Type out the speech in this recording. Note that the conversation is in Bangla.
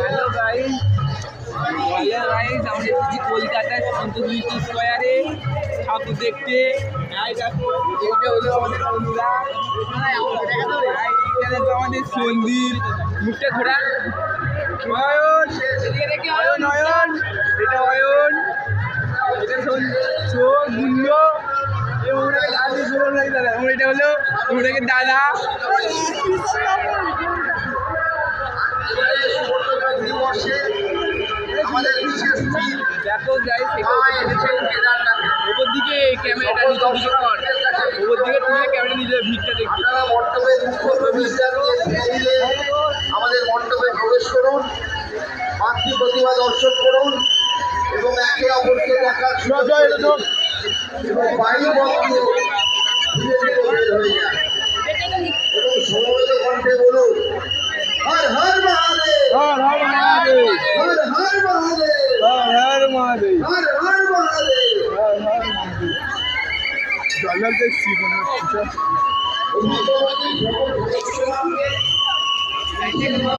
হ্যালো গাইস, আমরা এসেছি কলকাতায় সন্তোষ স্কোয়ারে ঠাকুর দেখতে। দেখো এটা হলো আমাদের অনুরাগ, এখানে তো আমাদের সন্দীপ। মুখটা ঘোরা অয়ন, অয়ন এটা অয়ন, এটা চোখ গুল্ল, এটা হলো ওনাকে দাদা। দেখো যাই ওপর দিকে ক্যামেরাটা নিচের দিকে কর, ওপর দিকে তুলে ক্যামেরা নিজের ভিড়টা দেখবি। আমাদের মণ্ডপে প্রবেশ করুন, মাতৃ প্রতিমা দর্শন করুন এবং একে অপরকে দেখার এবং বায়ু বন্ধ ধীরে ধীরে বের হয়ে যায় এবং সমবেত কণ্ঠে বলুন হর হর মহাদেব, হর হর মহাদেব, হর হর মহাদেব, হর হর মহাদেব, হর হর মহাদেব। জল দেখছি কোনো কিছু।